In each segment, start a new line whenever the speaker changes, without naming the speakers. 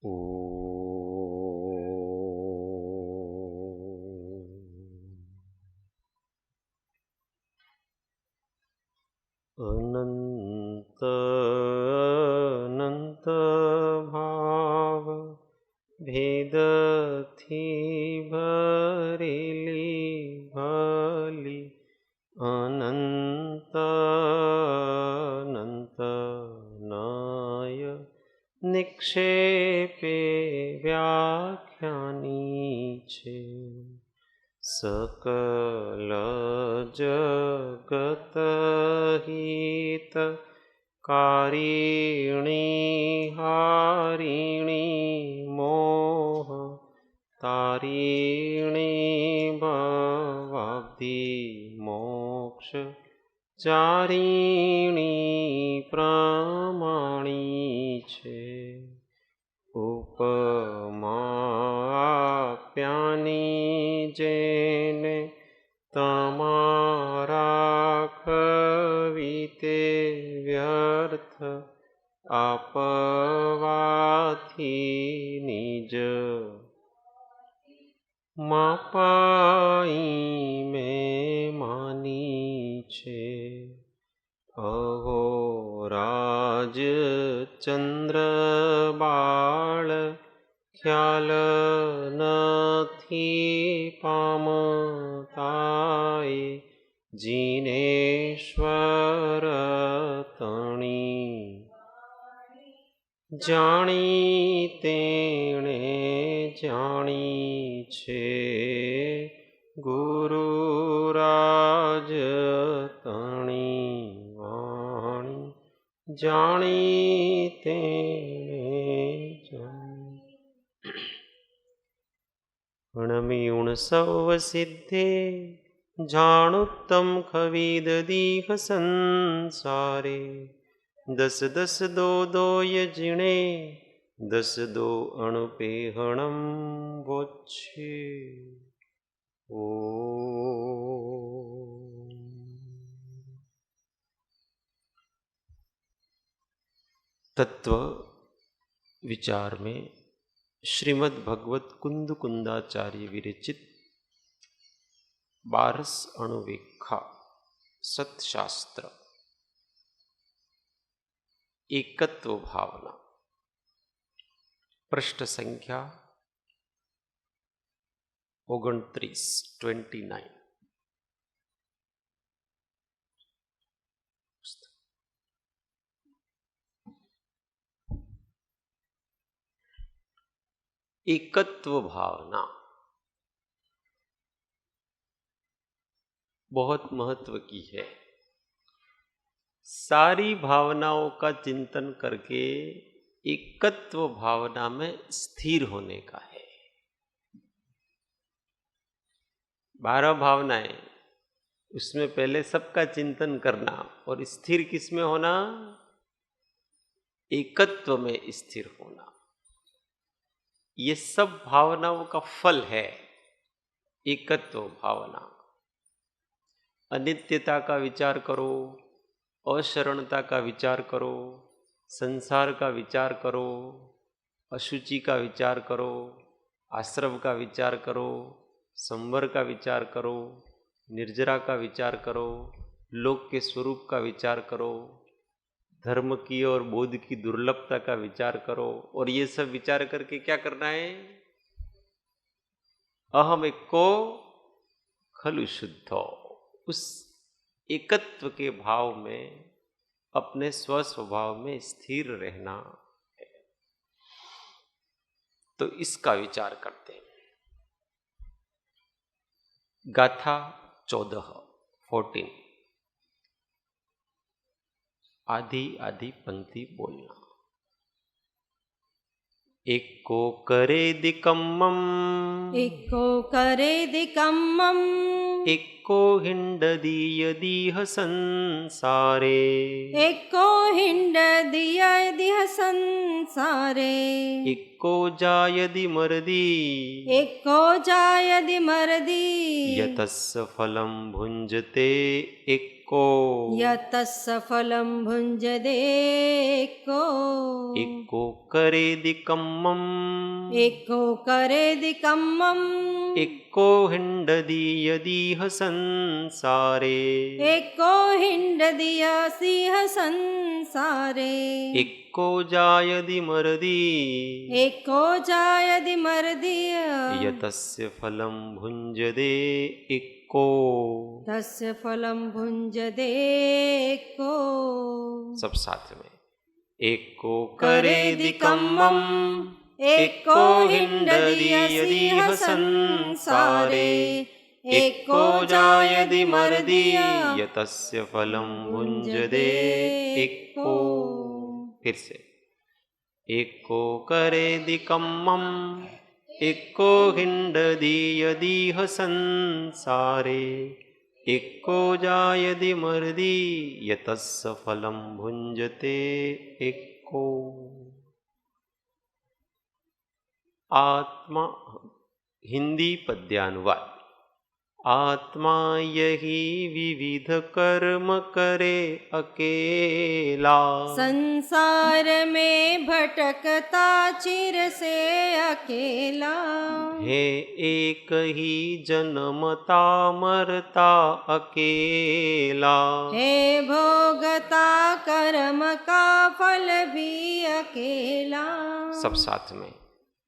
ओ अनंत अनंत भाव भेद थी भरेली भली अनंत अनंत नाय निक्षेपे व्याख्यानी छे सकल जगत हित कारिणी हारिणी मोह तारिणी भवाब्धि मोक्ष चारिणी प्रमाणी छे उपमाप्यानी जेने तमारा कविते व्यर्थ आपवाथी निज मापाई में मानी छे अहोराज चंद्र बाळ ख्याल नथी पामताय जिनेश्वर तणी जाणी तेणे जाणी छे गुरुराज तणी वाणी जाणी तेणे जाणी अणमियुण सव सिद्धे जाणुत्तम खविद दीह संसारे दस दस दो दो यजिणे दस दो अणुपेहणम वोच्छे ओ तत्व विचार में श्रीमद् भगवत कुंद कुंदाचार्य विरचित 12 अणुवेखा सतशास्त्र एकत्व भावना पृष्ठ संख्या 29 एकत्व भावना बहुत महत्व की है। सारी भावनाओं का चिंतन करके एकत्व भावना में स्थिर होने का है। 12 भावनाएं, उसमें पहले सबका चिंतन करना और स्थिर किस में होना? एकत्व में स्थिर होना। ये सब भावनाओं का फल है एकत्व भावना। अनित्यता का विचार करो, अशरणता का विचार करो, संसार का विचार करो, अशुचि का विचार करो, आश्रव का विचार करो, संवर का विचार करो, निर्जरा का विचार करो, लोक के स्वरूप का विचार करो, धर्म की और बोध की दुर्लभता का विचार करो। और ये सब विचार करके क्या करना है? अहम एको खलु शुद्धो, उस एकत्व के भाव में अपने स्वस्वभाव में स्थिर रहना है। तो इसका विचार करते हैं। गाथा 14 आधी आधी पंक्ति बोलना। एको करे दिकम्मम,
एको करे दिकम्मम,
एको हिंडदीयदीह संसारे,
एको हिंडदीयदीह संसारे,
एको जायदि मरदी,
एको जायदि मरदी,
यतस्य फलं भुंजते एको एको
यतस्य फलं भुञ्जते
एको करेदि कम्मम्
एको करेदि कम्मम्
एको हिंडदि यदीह संसारे
एको हिंडदि यसीह संसारे
एको जायदि मरदि
एको जायदि मर्दि
यतस्य फलं भुञ्जते एको
तस्य फलं भुञ्जते एको
सब साथ में एको करेदि कम्मम् एको हिंडदि यदीह संसारे एको जायदि मर्दि यतस्य फलं भुञ्जते एको। फिर से एको करेदि कम्मम् एको हिंडदि यदीह संसारे एको जायदि मर्दि यतस्य फलं भुञ्जते एको। आत्मा हिंदी पद्यानुवाद। आत्मा यही विविध कर्म करे अकेला
संसार में भटकता चिर से अकेला
है एक ही जन्मता मरता अकेला
है भोगता कर्म का फल भी अकेला।
सब साथ में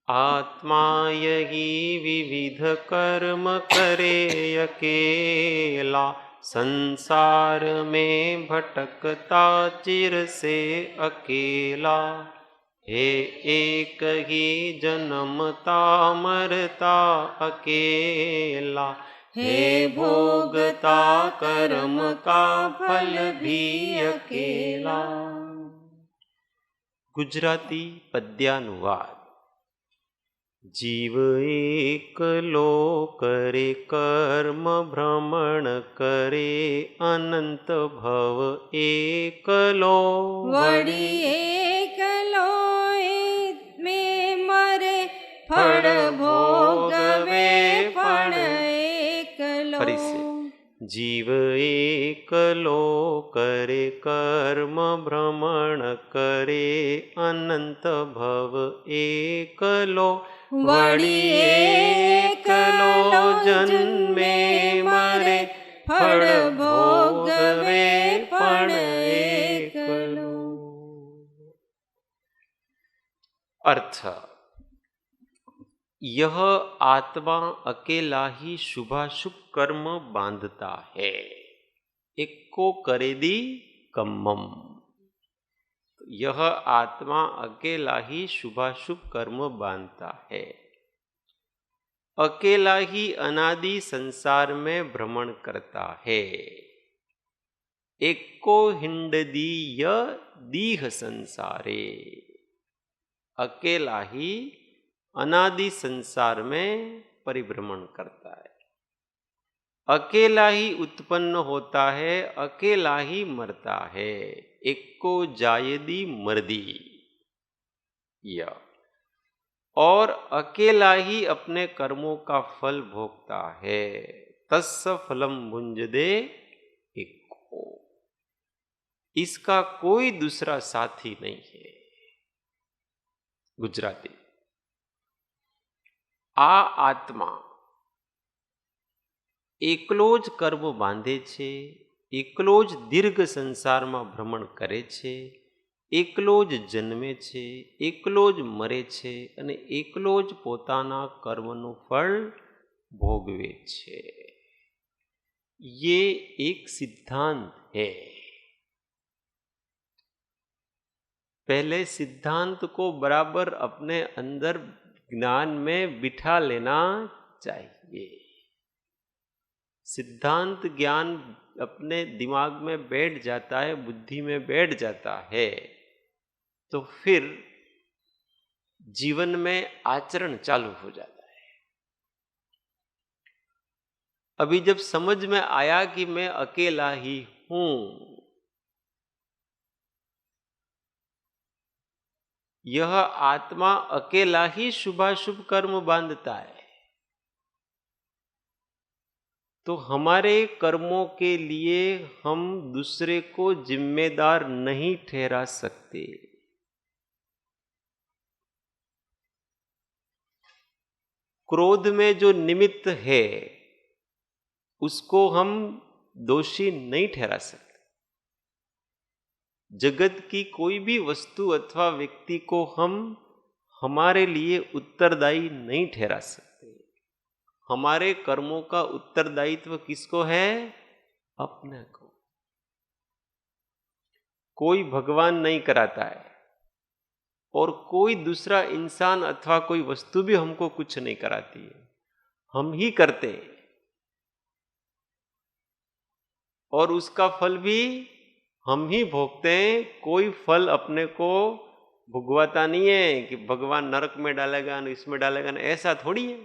आत्मा यही विविध कर्म करे अकेला संसार में भटकता चिर से अकेला है एक ही जन्मता मरता अकेला है भोगता कर्म का फल भी अकेला। गुजराती पद्यानुवाद। जीव एकलो करे कर्म भ्रमण करे अनंत भव एकलो
वड़ी एकलो में मरे फल भोगवे पण एकलो।
फरी से जीव एकलो करे कर्म भ्रमण करे अनंत भव एकलो
वड़ी एकलो
जन्मे मरे फल भोगवे पण एकलो। अर्थ यह आत्मा अकेला ही शुभाशुभ कर्म बांधता है। एको करेदि कम्मम। यह आत्मा अकेला ही शुभाशुभ कर्म बांधता है, अकेला ही अनादि संसार में भ्रमण करता है। एको हिंडदी य दीह संसारे। अकेला ही अनादि संसार में परिभ्रमण करता है, अकेला ही उत्पन्न होता है, अकेला ही मरता है। एको जायदी मर्दी या और अकेला ही अपने कर्मों का फल भोगता है। तस्य फलम भुंजदे एको। इसका कोई दूसरा साथी नहीं है। गुजराती। आ आत्मा એકલો જ કર્મ બાંધે છે, એકલો જ દીર્ઘ સંસારમાં ભ્રમણ કરે છે, એકલો જ જન્મે છે, એકલો જ મરે છે અને એકલો જ પોતાના કર્મનું ફળ ભોગવે છે। ये एक सिद्धांत है। पहले सिद्धांत को बराबर अपने अंदर ज्ञान में बिठा लेना चाहिए। सिद्धांत ज्ञान अपने दिमाग में बैठ जाता है, बुद्धि में बैठ जाता है, तो फिर जीवन में आचरण चालू हो जाता है। अभी जब समझ में आया कि मैं अकेला ही हूं, यह आत्मा अकेला ही शुभाशुभ कर्म बांधता है, तो हमारे कर्मों के लिए हम दूसरे को जिम्मेदार नहीं ठहरा सकते। क्रोध में जो निमित्त है उसको हम दोषी नहीं ठहरा सकते। जगत की कोई भी वस्तु अथवा व्यक्ति को हम हमारे लिए उत्तरदायी नहीं ठहरा सकते। हमारे कर्मों का उत्तरदायित्व किसको है? अपने को। कोई भगवान नहीं कराता है और कोई दूसरा इंसान अथवा कोई वस्तु भी हमको कुछ नहीं कराती है, हम ही करते हैं। और उसका फल भी हम ही भोगते हैं। कोई फल अपने को भुगवाता नहीं है कि भगवान नरक में डालेगा न इसमें डालेगा न, ऐसा थोड़ी है।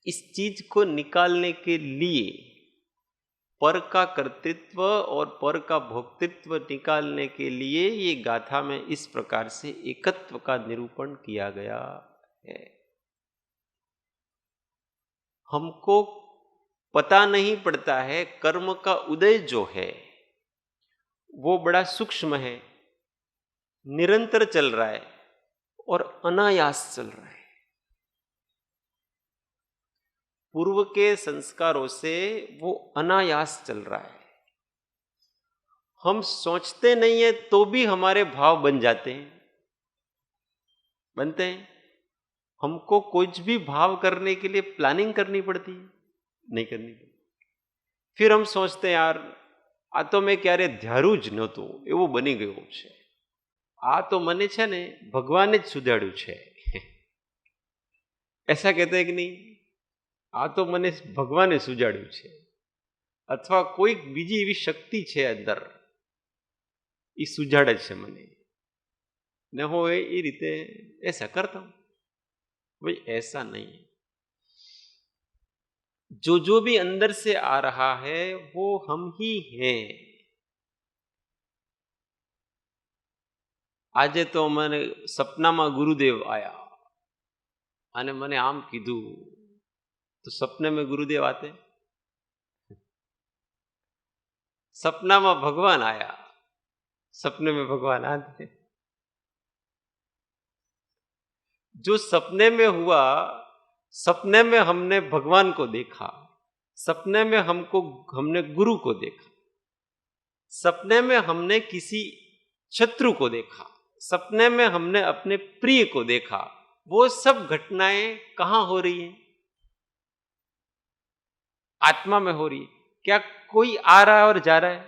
इस चीज को निकालने के लिए पर का कर्तृत्व और पर का भोक्तृत्व निकालने के लिए ये गाथा में इस प्रकार से एकत्व का निरूपण किया गया है। हमको पता नहीं पड़ता है कर्म का उदय जो है वो बड़ा सूक्ष्म है, निरंतर चल रहा है और अनायास चल रहा है। पूर्व के संस्कारों से वो अनायास चल रहा है। हम सोचते नहीं है तो भी हमारे भाव बन जाते हैं, बनते हैं। हमको कुछ भी भाव करने के लिए प्लानिंग करनी पड़ती है? नहीं करनी पड़ती। फिर हम सोचते हैं यार आ तो मैं क्यारे ध्यारू જ નહોતું, એવું બની ગયું છે। આ તો મને છે ને ભગવાને જ સુધાર્યું છે। ऐसा कहते हैं कि नहीं? आ तो મને ભગવાને સુજાડ્યું છે, અથવા કોઈ બીજી એવી શક્તિ છે અંદર એ સુજાડે છે મને ને હું એ રીતે ऐसा करता हूं। भाई ऐसा नहीं है। जो भी अंदर से आ रहा है वो हम ही हैं। આજે તો મને સપનામાં ગુરુદેવ આયા અને મને આમ કીધું, तो सपने में गुरुदेव आते? सपना में भगवान आया, सपने में भगवान आते? जो सपने में हुआ, सपने में हमने भगवान को देखा, सपने में हमने गुरु को देखा, सपने में हमने किसी शत्रु को देखा, सपने में हमने अपने प्रिय को देखा। वो सब घटनाएं कहां हो रही हैं? आत्मा में हो रही है। क्या कोई आ रहा है और जा रहा है?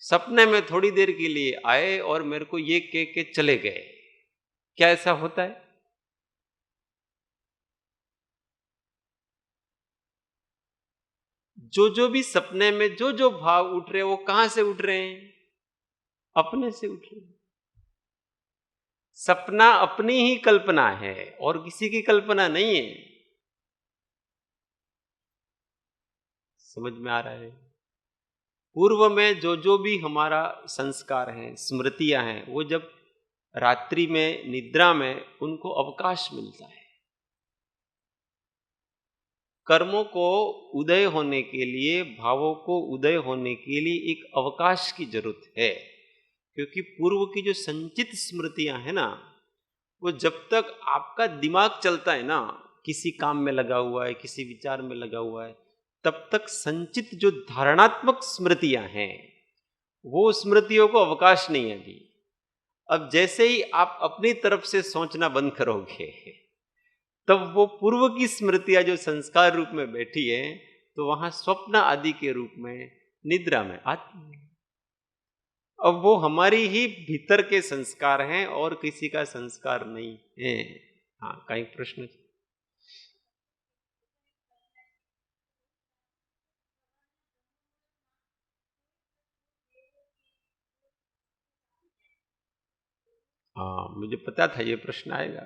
सपने में थोड़ी देर के लिए आए और मेरे को ये कह के चले गए। क्या ऐसा होता है? जो भी सपने में जो भाव उठ रहे हैं वो कहां से उठ रहे हैं? अपने से उठ रहे हैं। सपना अपनी ही कल्पना है और किसी की कल्पना नहीं है। समझ में आ रहा है? पूर्व में जो भी हमारा संस्कार है, स्मृतियां हैं, वो जब रात्रि में निद्रा में उनको अवकाश मिलता है। कर्मों को उदय होने के लिए, भावों को उदय होने के लिए एक अवकाश की जरूरत है। क्योंकि पूर्व की जो संचित स्मृतियां हैं ना, वो जब तक आपका दिमाग चलता है ना, किसी काम में लगा हुआ है, किसी विचार में लगा हुआ है, तब तक संचित जो धारणात्मक स्मृतियां हैं वो स्मृतियों को अवकाश नहीं है अभी। अब जैसे ही आप अपनी तरफ से सोचना बंद करोगे तब वो पूर्व की स्मृतियां जो संस्कार रूप में बैठी है तो वहां स्वप्न आदि के रूप में निद्रा में आती है। अब वो हमारी ही भीतर के संस्कार हैं और किसी का संस्कार नहीं है। हाँ, कई प्रश्न? हाँ, मुझे पता था ये प्रश्न आएगा।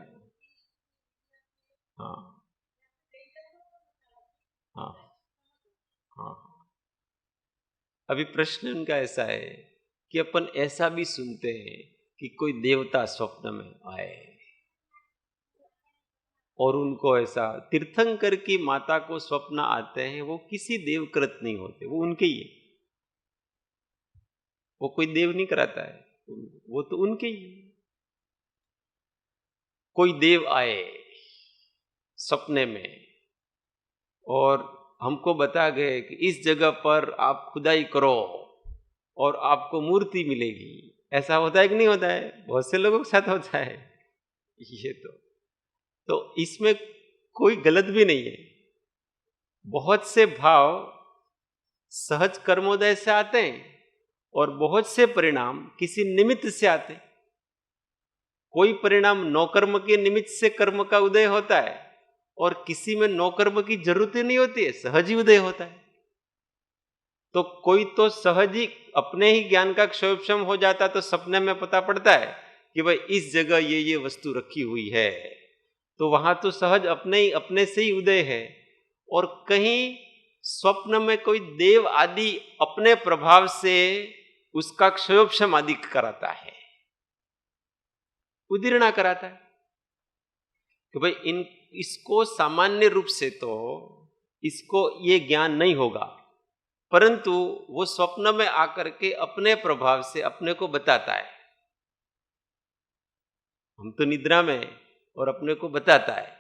हाँ हाँ हाँ। अभी प्रश्न उनका ऐसा है कि अपन ऐसा भी सुनते हैं कि कोई देवता स्वप्न में आए। और उनको ऐसा तीर्थंकर की माता को स्वप्न आते हैं, वो किसी देवकृत नहीं होते, वो उनके ही है, वो कोई देव नहीं कराता है, वो तो उनके ही है। कोई देव आए सपने में और हमको बता गए कि इस जगह पर आप खुदाई करो और आपको मूर्ति मिलेगी, ऐसा होता है कि नहीं होता है? बहुत से लोगों के साथ होता है ये तो इसमें कोई गलत भी नहीं है। बहुत से भाव सहज कर्मोदय से आते हैं और बहुत से परिणाम किसी निमित्त से आते हैं। कोई परिणाम नौकर्म के निमित्त से कर्म का उदय होता है और किसी में नौकर्म की जरूरत ही नहीं होती है, सहज ही उदय होता है। तो कोई तो सहज ही अपने ही ज्ञान का क्षयोपशम हो जाता है, तो सपने में पता पड़ता है कि भाई इस जगह ये वस्तु रखी हुई है, तो वहां तो सहज अपने से ही उदय है। और कहीं स्वप्न में कोई देव आदि अपने प्रभाव से उसका क्षयोपशम आदि कराता है, उदीर्णा कराता है कि भाई इसको सामान्य रूप से तो इसको ये ज्ञान नहीं होगा, परंतु वो स्वप्न में आकर के अपने प्रभाव से अपने को बताता है। हम तो निद्रा में और अपने को बताता है,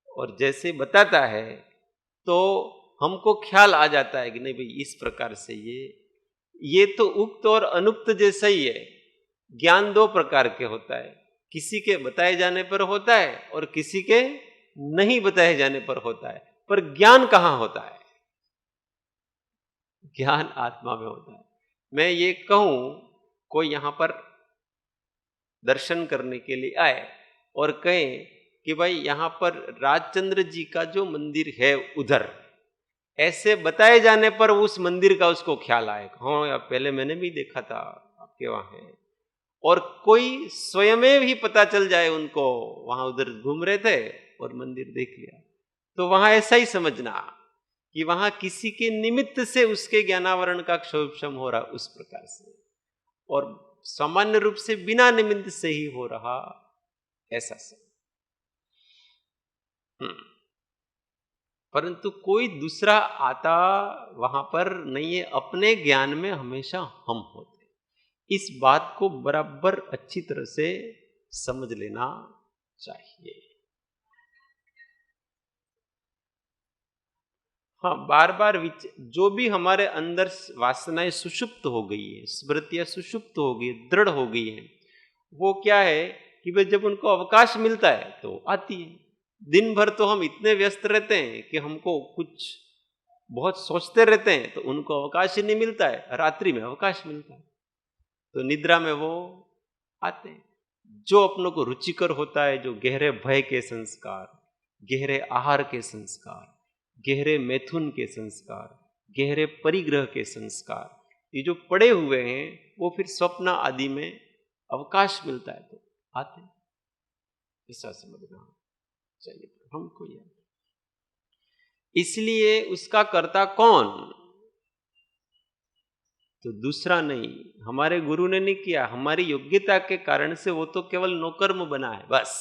और जैसे बताता है तो हमको ख्याल आ जाता है कि नहीं भाई इस प्रकार से ये तो उक्त और अनुक्त जैसा ही है। ज्ञान दो प्रकार के होता है, किसी के बताए जाने पर होता है और किसी के नहीं बताए जाने पर होता है। पर ज्ञान कहां होता है? ज्ञान आत्मा में होता है। मैं ये कहूं कोई यहां पर दर्शन करने के लिए आए और कहें कि भाई यहां पर राजचंद्र जी का जो मंदिर है उधर, ऐसे बताए जाने पर उस मंदिर का उसको ख्याल आए, हाँ यार पहले मैंने भी देखा था आपके वहां है। और कोई स्वयं भी पता चल जाए उनको, वहां उधर घूम रहे थे और मंदिर देख लिया, तो वहां ऐसा ही समझना कि वहां किसी के निमित्त से उसके ज्ञानावरण का क्षोभशम हो रहा उस प्रकार से, और सामान्य रूप से बिना निमित्त से ही हो रहा ऐसा सब। परंतु कोई दूसरा आता वहां पर नहीं है, अपने ज्ञान में हमेशा हम होते। इस बात को बराबर अच्छी तरह से समझ लेना चाहिए। हाँ, बार बार जो भी हमारे अंदर वासनाएं सुषुप्त हो गई है, स्मृतियां सुषुप्त हो गई, दृढ़ हो गई है, वो क्या है कि भाई जब उनको अवकाश मिलता है तो आती है। दिन भर तो हम इतने व्यस्त रहते हैं कि हमको कुछ बहुत सोचते रहते हैं, तो उनको अवकाश ही नहीं मिलता है। रात्रि में अवकाश मिलता है तो निद्रा में वो आते हैं। जो अपनों को रुचिकर होता है, जो गहरे भय के संस्कार, गहरे आहार के संस्कार, गहरे मैथुन के संस्कार, गहरे परिग्रह के संस्कार, ये जो पड़े हुए हैं वो फिर स्वप्न आदि में अवकाश मिलता है तो आते। ऐसा समझना चाहिए हमको यार। इसलिए उसका कर्ता कौन? तो दूसरा नहीं, हमारे गुरु ने नहीं किया, हमारी योग्यता के कारण से वो तो केवल नौकर्म बना है बस।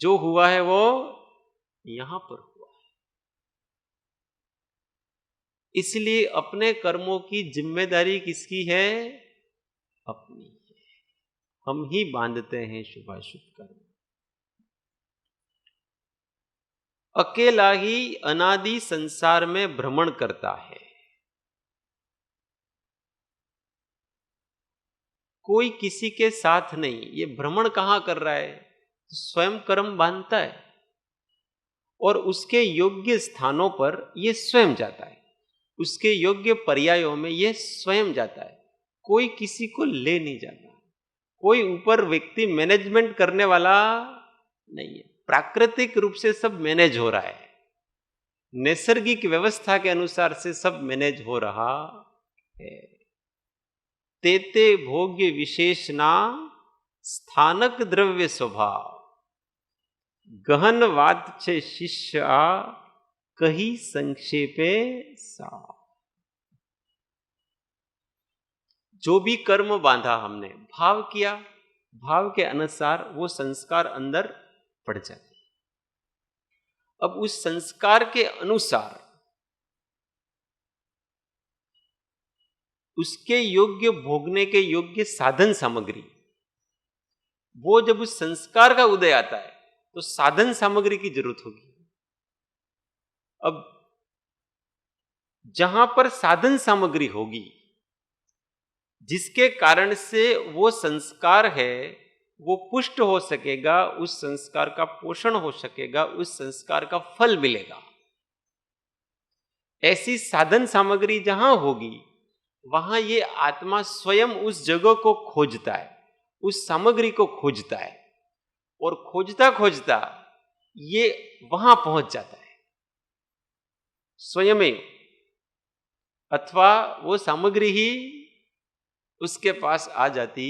जो हुआ है वो यहां पर हुआ है। इसलिए अपने कर्मों की जिम्मेदारी किसकी है? अपनी है। हम ही बांधते हैं शुभाशुभ कर्म। अकेला ही अनादि संसार में भ्रमण करता है। कोई किसी के साथ नहीं। ये भ्रमण कहां कर रहा है? स्वयं कर्म बांधता है और उसके योग्य स्थानों पर ये स्वयं जाता है, उसके योग्य पर्यायों में ये स्वयं जाता है। कोई किसी को ले नहीं जाता। कोई ऊपर व्यक्ति मैनेजमेंट करने वाला नहीं है। प्राकृतिक रूप से सब मैनेज हो रहा है, नैसर्गिक व्यवस्था के अनुसार से सब मैनेज हो रहा है। तेते भोग्य विशेषना स्थानक द्रव्य स्वभाव, गहन वाद छे शिष्य कही संक्षेपे सा। जो भी कर्म बांधा हमने, भाव किया, भाव के अनुसार वो संस्कार अंदर पड़ जाती। अब उस संस्कार के अनुसार उसके योग्य भोगने के योग्य साधन सामग्री, वो जब उस संस्कार का उदय आता है तो साधन सामग्री की जरूरत होगी। अब जहां पर साधन सामग्री होगी जिसके कारण से वो संस्कार है वो पुष्ट हो सकेगा, उस संस्कार का पोषण हो सकेगा, उस संस्कार का फल मिलेगा, ऐसी साधन सामग्री जहां होगी वहां ये आत्मा स्वयं उस जगह को खोजता है, उस सामग्री को खोजता है, और खोजता खोजता ये वहां पहुंच जाता है स्वयं ही, अथवा वो सामग्री ही उसके पास आ जाती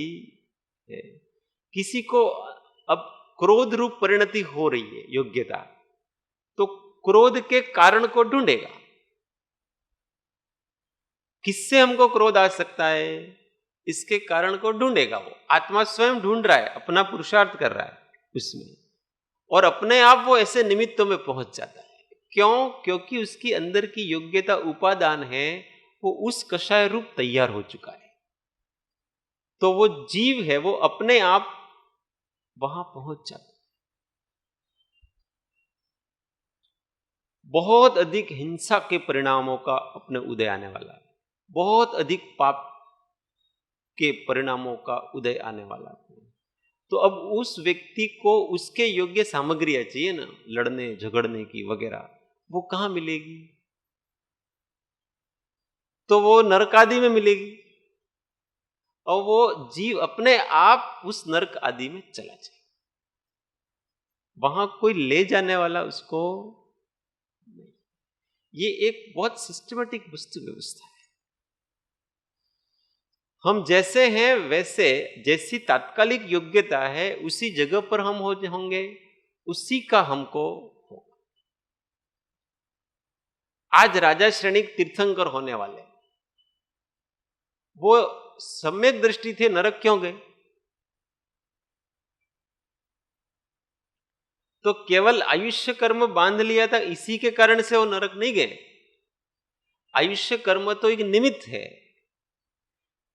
है। किसी को अब क्रोध रूप परिणति हो रही है योग्यता, तो क्रोध के कारण को ढूंढेगा। किससे हमको क्रोध आ सकता है, इसके कारण को ढूंढेगा। वो आत्मा स्वयं ढूंढ रहा है, अपना पुरुषार्थ कर रहा है उसमें, और अपने आप वो ऐसे निमित्तों में पहुंच जाता है। क्यों? क्योंकि उसकी अंदर की योग्यता उपादान है, वो उस कषाय रूप तैयार हो चुका है। तो वो जीव है, वो अपने आप वहां पहुंच जाता है। बहुत अधिक हिंसा के परिणामों का अपने उदय आने वाला है, बहुत अधिक पाप के परिणामों का उदय आने वाला है। तो अब उस व्यक्ति को उसके योग्य सामग्रियां चाहिए ना, लड़ने झगड़ने की वगैरह, वो कहां मिलेगी? तो वो नरक आदि में मिलेगी, और वो जीव अपने आप उस नरक आदि में चला जाए, वहां कोई ले जाने वाला उसको नहीं। ये एक बहुत सिस्टमेटिक वस्तु व्यवस्था है। हम जैसे हैं वैसे, जैसी तात्कालिक योग्यता है उसी जगह पर हम होंगे, उसी का हमको होगा। आज राजा श्रेणिक तीर्थंकर होने वाले, वो सम्यक दृष्टि थे, नरक क्यों गए? तो केवल आयुष्य कर्म बांध लिया था, इसी के कारण से वो नरक नहीं गए। आयुष्य कर्म तो एक निमित्त है,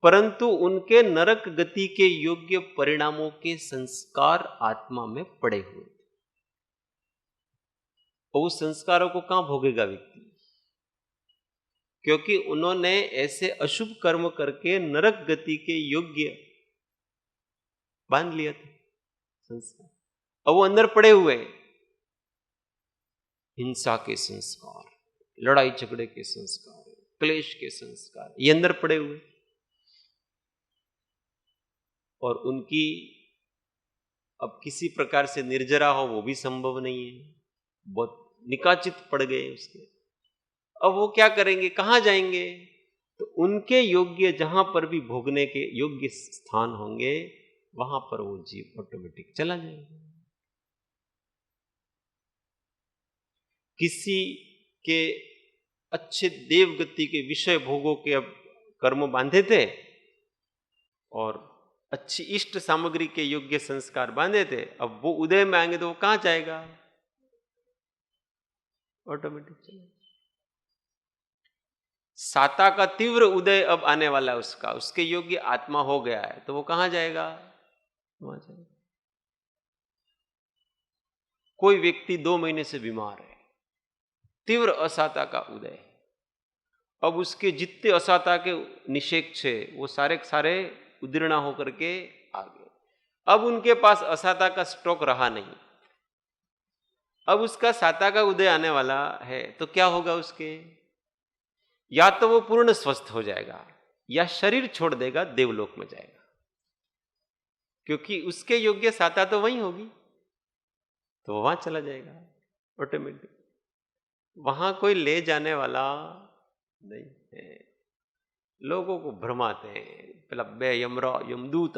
परंतु उनके नरक गति के योग्य परिणामों के संस्कार आत्मा में पड़े हुए थे। और उस संस्कारों को कहां भोगेगा व्यक्ति? क्योंकि उन्होंने ऐसे अशुभ कर्म करके नरक गति के योग्य बांध लिया था संस्कार, और वो अंदर पड़े हुए हैं। हिंसा के संस्कार, लड़ाई झगड़े के संस्कार, क्लेश के संस्कार, ये अंदर पड़े हुए, और उनकी अब किसी प्रकार से निर्जरा हो वो भी संभव नहीं है, बहुत निकाचित पड़ गए उसके। अब वो क्या करेंगे, कहां जाएंगे? तो उनके योग्य जहां पर भी भोगने के योग्य स्थान होंगे वहां पर वो जीव ऑटोमेटिक चला जाएगा। किसी के अच्छे देवगति के विषय भोगों के अब कर्म बांधे थे, और अच्छी इष्ट सामग्री के योग्य संस्कार बांधे थे, अब वो उदय में आएंगे तो वो कहां जाएगा? ऑटोमेटिक चला। साता का तीव्र उदय अब आने वाला है उसका, उसके योग्य आत्मा हो गया है, तो वो कहां जाएगा? वहां जाएगा। कोई व्यक्ति 2 महीने से बीमार है, तीव्र असाता का उदय, अब उसके जितने असाता के निषेक थे वो सारे सारे उदीर्ण होकर के आ गए। अब उनके पास असाता का स्टॉक रहा नहीं, अब उसका साता का उदय आने वाला है, तो क्या होगा उसके? या तो वो पूर्ण स्वस्थ हो जाएगा, या शरीर छोड़ देगा, देवलोक में जाएगा, क्योंकि उसके योग्य साता तो वहीं होगी, तो वहां चला जाएगा ऑटोमेटिक। वहां कोई ले जाने वाला नहीं है। लोगों को भ्रमाते हैं, पहला बे यमदूत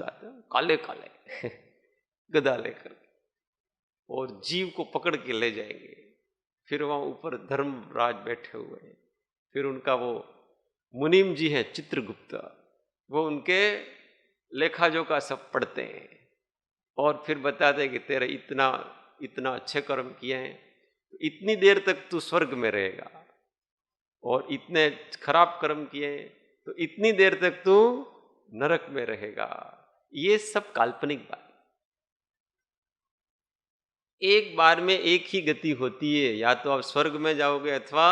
आते काले काले गदा लेकर, और जीव को पकड़ के ले जाएंगे। फिर वहां ऊपर धर्मराज बैठे हुए हैं, फिर उनका वो मुनीम जी है चित्रगुप्त, वो उनके लेखा जोखा सब पढ़ते हैं, और फिर बताते कि तेरे इतना इतना अच्छे कर्म किए हैं, इतनी देर तक तू स्वर्ग में रहेगा, और इतने खराब कर्म किए तो इतनी देर तक तू नरक में रहेगा। ये सब काल्पनिक बात। एक बार में एक ही गति होती है, या तो आप स्वर्ग में जाओगे अथवा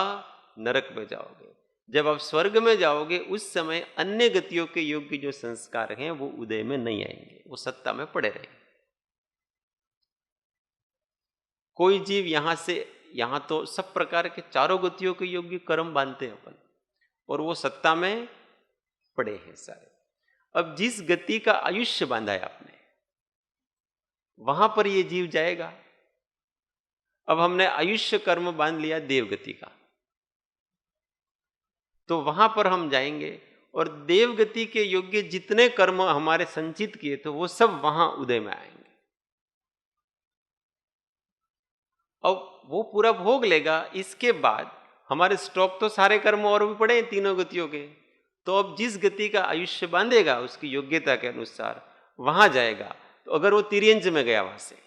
नरक में जाओगे। जब आप स्वर्ग में जाओगे उस समय अन्य गतियों के योग्य जो संस्कार हैं वो उदय में नहीं आएंगे, वो सत्ता में पड़े रहेंगे। कोई जीव यहां तो सब प्रकार के चारों गतियों के योग्य कर्म बांधते हैं अपन, और वो सत्ता में पड़े हैं सारे। अब जिस गति का आयुष्य बांधा है आपने, वहां पर ये जीव जाएगा। अब हमने आयुष्य कर्म बांध लिया देवगति का, तो वहां पर हम जाएंगे, और देवगति के योग्य जितने कर्म हमारे संचित किए तो वो सब वहां उदय में आएंगे। अब वो पूरा भोग लेगा, इसके बाद हमारे स्टॉक तो सारे कर्म और भी पड़े हैं तीनों गतियों के, तो अब जिस गति का आयुष्य बांधेगा उसकी योग्यता के अनुसार वहां जाएगा। तो अगर वो तिर्यंच में गया वहां से,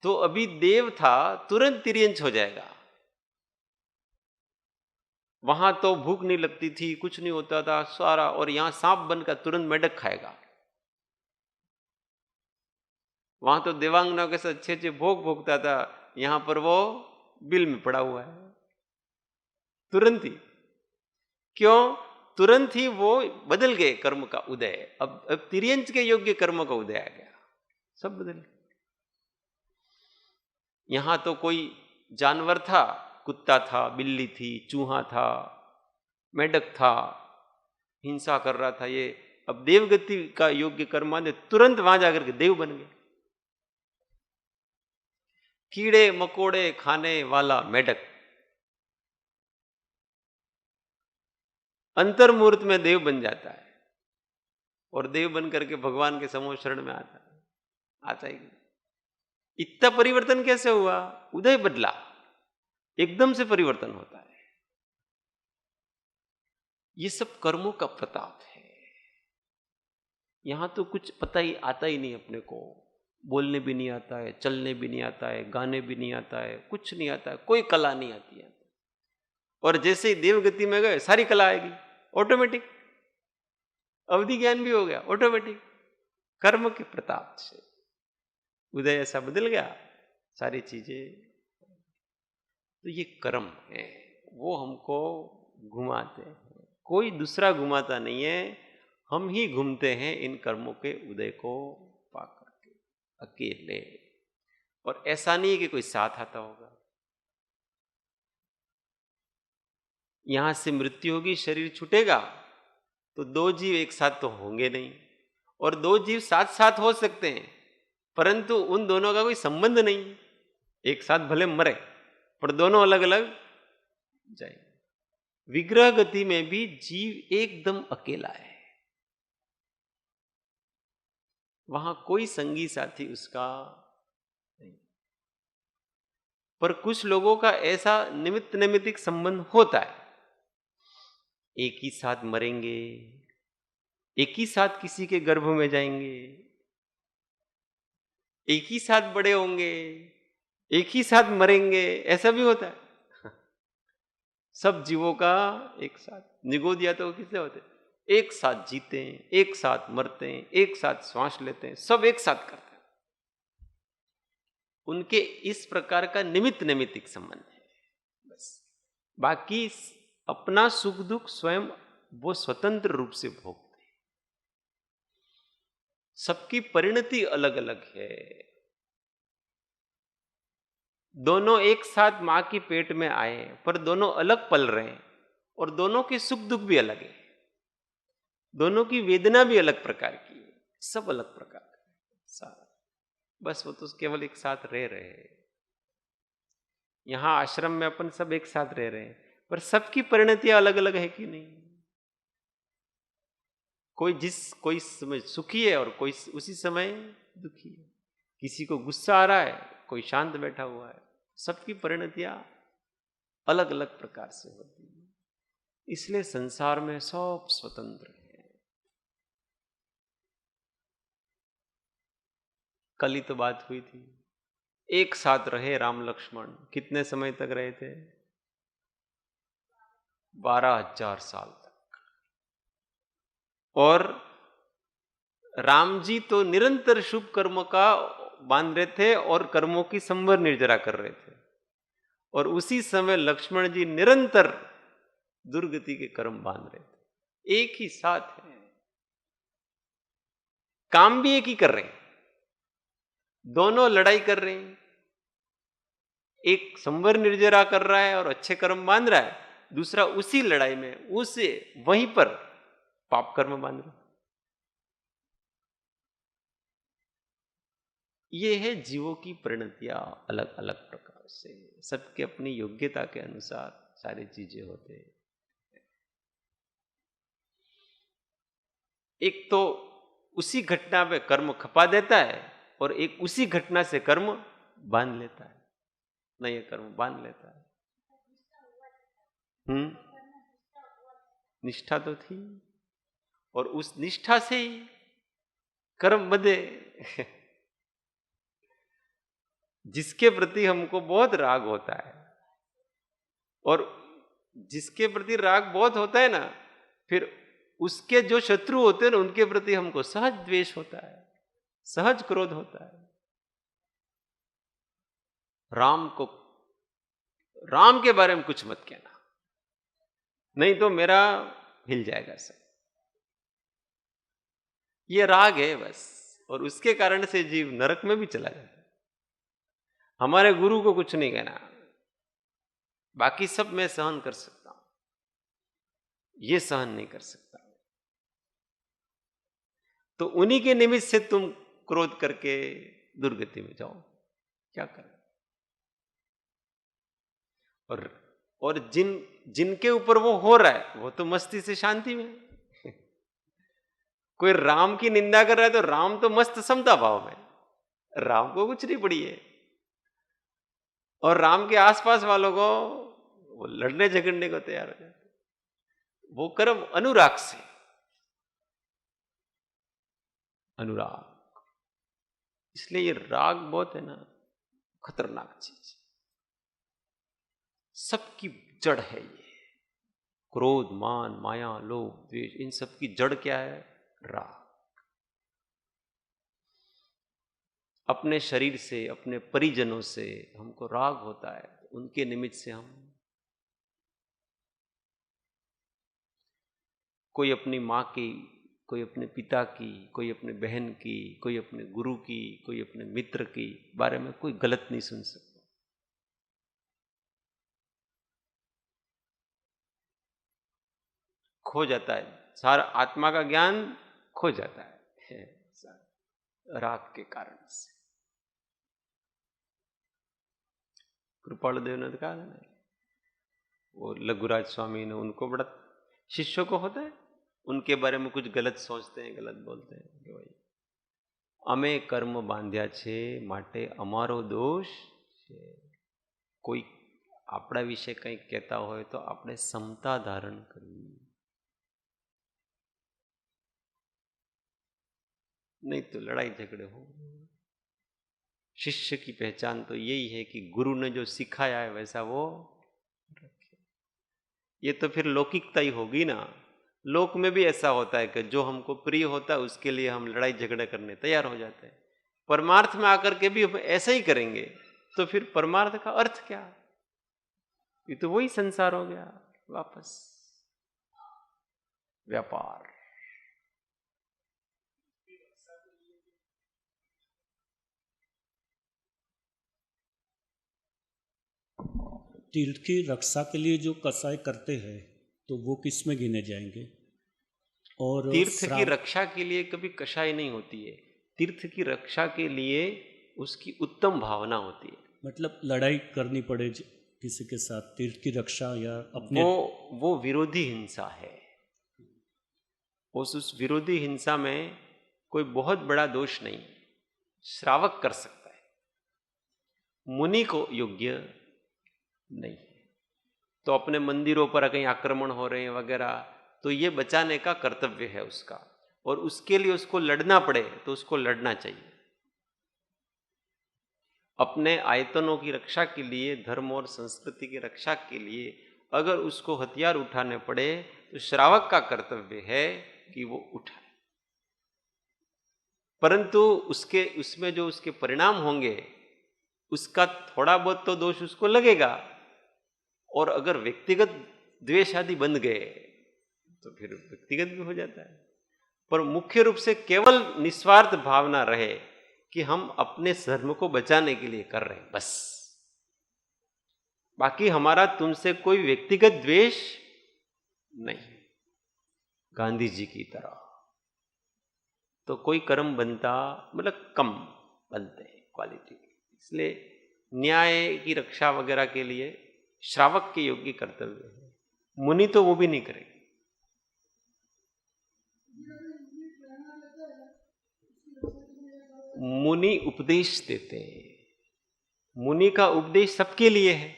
तो अभी देव था, तुरंत तिर्यंच हो जाएगा। वहां तो भूख नहीं लगती थी, कुछ नहीं होता था सारा, और यहां सांप बनकर तुरंत मेढक खाएगा। वहां तो देवांगना के साथ अच्छे अच्छे भोग भोगता था, यहां पर वो बिल में पड़ा हुआ है तुरंत ही। क्यों? तुरंत ही वो बदल गए कर्म का उदय। अब तिर्यंच के योग्य कर्म का उदय आ गया, सब बदल गए। यहां तो कोई जानवर था, कुत्ता था, बिल्ली थी, चूहा था, मेढक था, हिंसा कर रहा था ये। अब देवगति का योग्य कर्म ने तुरंत वहां जाकर के देव बन गए। कीड़े मकोड़े खाने वाला मेढक अंतर्मुहूर्त में देव बन जाता है, और देव बन करके भगवान के समूह शरण में आता ही। इतना परिवर्तन कैसे हुआ? उदय बदला, एकदम से परिवर्तन होता है। ये सब कर्मों का प्रताप है। यहां तो कुछ पता ही आता ही नहीं अपने को, बोलने भी नहीं आता है, चलने भी नहीं आता है, गाने भी नहीं आता है, कुछ नहीं आता है, कोई कला नहीं आती है। और जैसे ही देवगति में गए सारी कला आएगी ऑटोमेटिक, अवधि ज्ञान भी हो गया ऑटोमेटिक, कर्म के प्रताप से उदय ऐसा बदल गया सारी चीजें। तो ये कर्म है, वो हमको घुमाते हैं, कोई दूसरा घुमाता नहीं है, हम ही घूमते हैं इन कर्मों के उदय को पाकर के अकेले। और ऐसा नहीं है कि कोई साथ आता होगा। यहां से मृत्यु होगी, शरीर छूटेगा, तो दो जीव एक साथ तो होंगे नहीं, और दो जीव साथ साथ हो सकते हैं परंतु उन दोनों का कोई संबंध नहीं। एक साथ भले मरे पर दोनों अलग अलग जाएंगे। विग्रह गति में भी जीव एकदम अकेला है, वहां कोई संगी साथी उसका नहीं। पर कुछ लोगों का ऐसा निमित्त नैमित्तिक संबंध होता है, एक ही साथ मरेंगे, एक ही साथ किसी के गर्भ में जाएंगे, एक ही साथ बड़े होंगे, एक ही साथ मरेंगे, ऐसा भी होता है। सब जीवों का एक साथ निगोदिया तो किससे होते, एक साथ जीते हैं, एक साथ मरते हैं, एक साथ श्वास लेते हैं, सब एक साथ करते हैं। उनके इस प्रकार का निमित्त नैमित्तिक संबंध है बस। बाकी अपना सुख दुख स्वयं वो स्वतंत्र रूप से भोगते हैं। सबकी परिणति अलग अलग है। दोनों एक साथ मां की पेट में आए पर दोनों अलग पल रहे हैं, और दोनों के सुख दुख भी अलग है, दोनों की वेदना भी अलग प्रकार की है, सब अलग प्रकार का सारा। बस वो तो केवल एक साथ रह रहे हैं। यहां आश्रम में अपन सब एक साथ रह रहे हैं, पर सबकी परिणतियां अलग अलग है कि नहीं। कोई समय सुखी है और कोई उसी समय दुखी है, किसी को गुस्सा आ रहा है, कोई शांत बैठा हुआ है। सबकी परिणतियां अलग अलग प्रकार से होती है, इसलिए संसार में सब स्वतंत्र है। कल ही तो बात हुई थी। एक साथ रहे राम लक्ष्मण, कितने समय तक रहे थे? 12,000 साल तक। और राम जी तो निरंतर शुभ कर्म का बांध रहे थे और कर्मों की संवर निर्जरा कर रहे थे, और उसी समय लक्ष्मण जी निरंतर दुर्गति के कर्म बांध रहे थे। एक ही साथ है, काम भी एक ही कर रहे हैं, दोनों लड़ाई कर रहे हैं। एक संवर निर्जरा कर रहा है और अच्छे कर्म बांध रहा है, दूसरा उसी लड़ाई में उसे वहीं पर पाप कर्म बांध रहा है। ये है जीवों की परिणतियां अलग अलग प्रकार से, सबके अपनी योग्यता के अनुसार सारी चीजें होते हैं। एक तो उसी घटना पे कर्म खपा देता है और एक उसी घटना से कर्म बांध लेता है, नए कर्म बांध लेता है। निष्ठा तो थी, और उस निष्ठा से ही कर्म बंधे। जिसके प्रति हमको बहुत राग होता है, और जिसके प्रति राग बहुत होता है ना, फिर उसके जो शत्रु होते हैं ना, उनके प्रति हमको सहज द्वेष होता है, सहज क्रोध होता है। राम के बारे में कुछ मत कहना, नहीं तो मेरा हिल जाएगा सब। ये राग है बस, और उसके कारण से जीव नरक में भी चला जाता है। हमारे गुरु को कुछ नहीं कहना, बाकी सब मैं सहन कर सकता हूं, ये सहन नहीं कर सकता। तो उन्हीं के निमित्त से तुम क्रोध करके दुर्गति में जाओ, क्या करें? और जिनके ऊपर वो हो रहा है, वो तो मस्ती से शांति में। कोई राम की निंदा कर रहा है तो राम तो मस्त समता भाव में, राम को कुछ नहीं पड़ी है, और राम के आसपास वालों को वो लड़ने झगड़ने को तैयार हो जाते। वो कर्म अनुराग से, अनुराग। इसलिए ये राग बहुत है ना, खतरनाक चीज, सबकी जड़ है ये। क्रोध, मान, माया, लोभ, द्वेष, इन सब की जड़ क्या है? राग। अपने शरीर से, अपने परिजनों से हमको राग होता है, उनके निमित्त से हम, कोई अपनी माँ की, कोई अपने पिता की, कोई अपने बहन की, कोई अपने गुरु की, कोई अपने मित्र की बारे में कोई गलत नहीं सुन सकता। खो जाता है, सारा आत्मा का ज्ञान खो जाता है राग के कारण से। कृपाल देव ने कहा ना, वो लघुराज स्वामी ने, उनको बड़ा शिष्यों को होता है, उनके बारे में कुछ गलत सोचते हैं, गलत बोलते हैं कि भाई अमे कर्म बांध्या छे माटे अमारो दोष छे। कोई આપણા વિશે કંઈક કહેતા હોય તો આપણે સમતા ધારણ કરવી, नहीं तो लड़ाई झगड़े हो। शिष्य की पहचान तो यही है कि गुरु ने जो सिखाया है वैसा वो रखे। ये तो फिर लौकिकता ही होगी ना। लोक में भी ऐसा होता है कि जो हमको प्रिय होता है उसके लिए हम लड़ाई झगड़े करने तैयार हो जाते हैं। परमार्थ में आकर के भी हम ऐसा ही करेंगे तो फिर परमार्थ का अर्थ क्या? ये तो वही संसार हो गया, वापस व्यापार।
तीर्थ की रक्षा के लिए जो कसाई करते हैं तो वो किस में गिने जाएंगे? और
तीर्थ की रक्षा के लिए कभी कषाय नहीं होती है। तीर्थ की रक्षा के लिए उसकी उत्तम भावना होती है।
मतलब लड़ाई करनी पड़े किसी के साथ, तीर्थ की रक्षा या अपने,
वो विरोधी हिंसा है। उस विरोधी हिंसा में कोई बहुत बड़ा दोष नहीं, श्रावक कर सकता है, मुनि को योग्य नहीं है। तो अपने मंदिरों पर कहीं आक्रमण हो रहे हैं वगैरह, तो ये बचाने का कर्तव्य है उसका, और उसके लिए उसको लड़ना पड़े तो उसको लड़ना चाहिए। अपने आयतनों की रक्षा के लिए, धर्म और संस्कृति की रक्षा के लिए अगर उसको हथियार उठाने पड़े तो श्रावक का कर्तव्य है कि वो उठाए। परंतु उसमें जो उसके परिणाम होंगे उसका थोड़ा बहुत तो दोष उसको लगेगा, और अगर व्यक्तिगत द्वेष आदि बन गए तो फिर व्यक्तिगत भी हो जाता है। पर मुख्य रूप से केवल निस्वार्थ भावना रहे कि हम अपने धर्म को बचाने के लिए कर रहे हैं, बस। बाकी हमारा तुमसे कोई व्यक्तिगत द्वेष नहीं। गांधी जी की तरह तो कोई कर्म बनता, मतलब कम बनते हैं क्वालिटी। इसलिए न्याय की रक्षा वगैरह के लिए श्रावक के योग्य कर्तव्य है, मुनि तो वो भी नहीं करेंगे। मुनि उपदेश देते हैं, मुनि का उपदेश सबके लिए है,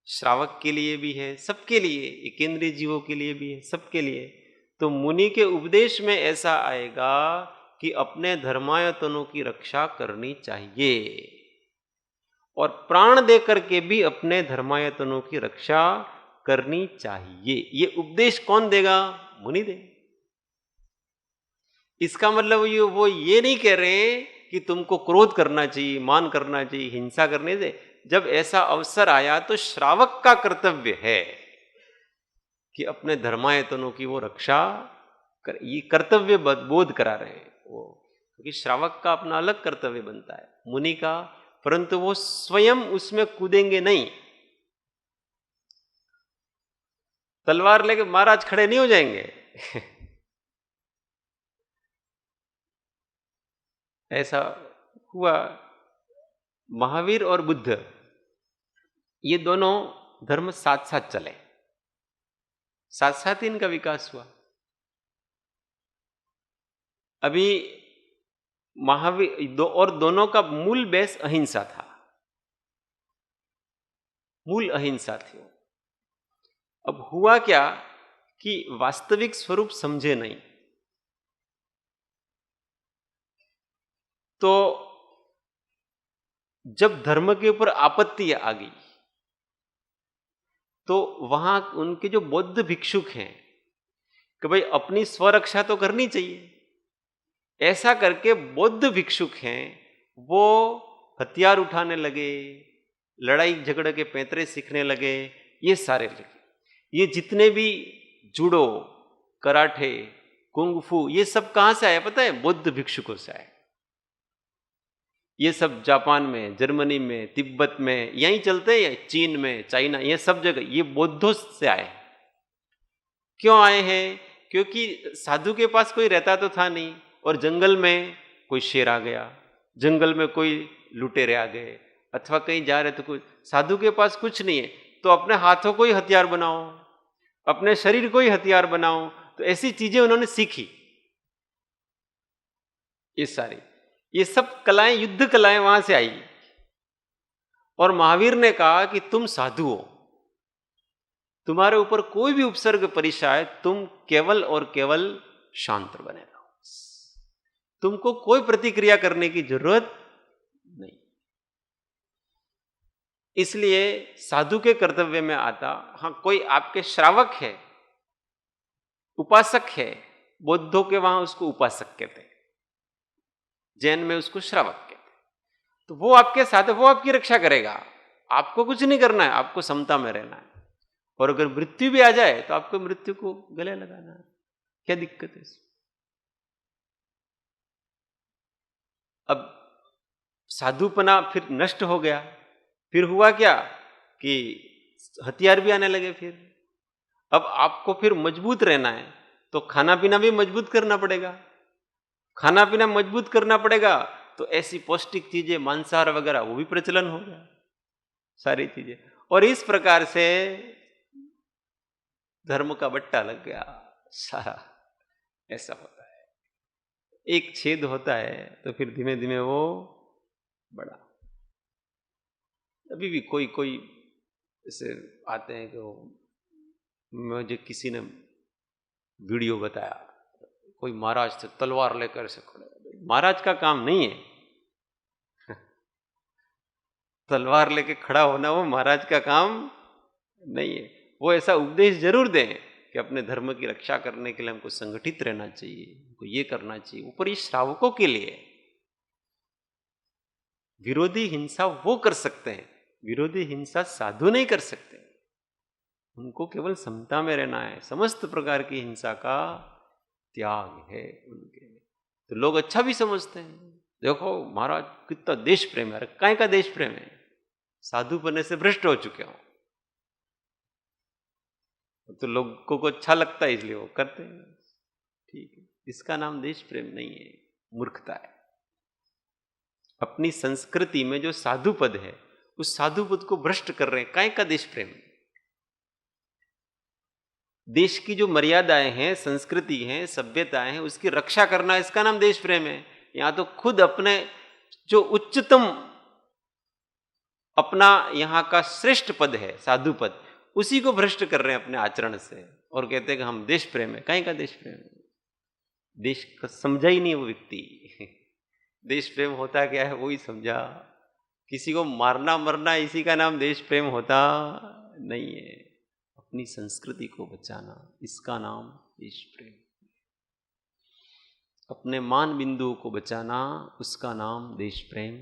श्रावक के लिए भी है, सबके लिए, एकेंद्रीय जीवों के लिए भी है, सबके लिए। तो मुनि के उपदेश में ऐसा आएगा कि अपने धर्मायतनों की रक्षा करनी चाहिए, और प्राण दे करके भी अपने धर्मायतनों की रक्षा करनी चाहिए। ये उपदेश कौन देगा? मुनि देगा। इसका मतलब वो ये नहीं कह रहे कि तुमको क्रोध करना चाहिए, मान करना चाहिए, हिंसा करने से। जब ऐसा अवसर आया तो श्रावक का कर्तव्य है कि अपने धर्मायतनों की वो रक्षा कर, ये कर्तव्य बोध करा रहे हैं वो, क्योंकि श्रावक का अपना अलग कर्तव्य बनता है, मुनि का, परंतु वो स्वयं उसमें कूदेंगे नहीं। तलवार लेके महाराज खड़े नहीं हो जाएंगे ऐसा हुआ। महावीर और बुद्ध ये दोनों धर्म साथ साथ चले, साथ साथ ही इनका विकास हुआ। अभी महावीर और दोनों का मूल बेस अहिंसा था, मूल अहिंसा थी। अब हुआ क्या कि वास्तविक स्वरूप समझे नहीं, तो जब धर्म के ऊपर आपत्ति आ गई तो वहां उनके जो बौद्ध भिक्षुक हैं कि भाई अपनी स्वरक्षा तो करनी चाहिए, ऐसा करके बौद्ध भिक्षुक हैं वो हथियार उठाने लगे, लड़ाई झगड़े के पैंतरे सीखने लगे। ये सारे लगे, ये जितने भी जूडो, कराटे, कुंग-फू, ये सब कहां से आया पता है? बौद्ध भिक्षुकों से आए। ये सब जापान में, जर्मनी में, तिब्बत में यहीं चलते हैं, चीन में, चाइना, ये सब जगह ये बौद्धों से आए। क्यों आए हैं? क्योंकि साधु के पास कोई रहता तो था नहीं, और जंगल में कोई शेर आ गया, जंगल में कोई लुटेरे आ गए, अथवा कहीं जा रहे तो कुछ, साधु के पास कुछ नहीं है, तो अपने हाथों को ही हथियार बनाओ, अपने शरीर को ही हथियार बनाओ। तो ऐसी चीजें उन्होंने सीखी, ये सारी, ये सब कलाएं, युद्ध कलाएं वहां से आई। और महावीर ने कहा कि तुम साधु हो, तुम्हारे ऊपर कोई भी उपसर्ग परिशाय, तुम केवल और केवल शांत बने रहो, तुमको कोई प्रतिक्रिया करने की जरूरत नहीं। इसलिए साधु के कर्तव्य में आता, हाँ कोई आपके श्रावक है, उपासक है, बौद्धों के वहां उसको उपासक कहते हैं, जैन में उसको श्रावक कहते हैं, तो वो आपके साथ है, वो आपकी रक्षा करेगा, आपको कुछ नहीं करना है, आपको समता में रहना है। और अगर मृत्यु भी आ जाए तो आपको मृत्यु को गले लगाना है, क्या दिक्कत है इसमें? अब साधुपना फिर नष्ट हो गया, फिर हुआ क्या कि हथियार भी आने लगे। फिर अब आपको फिर मजबूत रहना है तो खाना पीना भी मजबूत करना पड़ेगा, खाना पीना मजबूत करना पड़ेगा तो ऐसी पौष्टिक चीजें, मांसाहार वगैरह, वो भी प्रचलन हो गया, सारी चीजें। और इस प्रकार से धर्म का बट्टा लग गया सारा। ऐसा होता है, एक छेद होता है तो फिर धीमे धीमे वो बड़ा। अभी भी कोई कोई ऐसे आते हैं कि मुझे किसी ने वीडियो बताया, कोई महाराज थे तलवार लेकर से खड़े। महाराज का काम नहीं है तलवार लेके खड़ा होना वो महाराज का काम नहीं है। वो ऐसा उपदेश जरूर दें कि अपने धर्म की रक्षा करने के लिए हमको संगठित रहना चाहिए, हमको ये करना चाहिए, ऊपर ये श्रावकों के लिए। विरोधी हिंसा वो कर सकते हैं, विरोधी हिंसा साधु नहीं कर सकते। उनको केवल समता में रहना है, समस्त प्रकार की हिंसा का त्याग है उनके। तो लोग अच्छा भी समझते हैं, देखो महाराज कितना देश प्रेम है। अरे काय का देश प्रेम है? साधु बनने से भ्रष्ट हो चुके हो। तो लोगों को अच्छा लगता है इसलिए वो करते हैं, ठीक है। इसका नाम देश प्रेम नहीं है, मूर्खता है। अपनी संस्कृति में जो साधु पद है उस साधु पद को भ्रष्ट कर रहे हैं। काय का देश प्रेम? देश की जो मर्यादाएं हैं, संस्कृति हैं, सभ्यताएं हैं, उसकी रक्षा करना, इसका नाम देश प्रेम है। यहां तो खुद अपने जो उच्चतम अपना यहां का श्रेष्ठ पद है साधु पद, उसी को भ्रष्ट कर रहे हैं अपने आचरण से और कहते हैं कि हम देश प्रेम है। कहीं का देश प्रेम है? देश का समझा ही नहीं वो व्यक्ति। देश प्रेम होता क्या है वो ही समझा। किसी को मारना मरना इसी का नाम देश प्रेम होता नहीं है। अपनी संस्कृति को बचाना, इसका नाम देश प्रेम। अपने मान बिंदुओं को बचाना, उसका नाम देश प्रेम।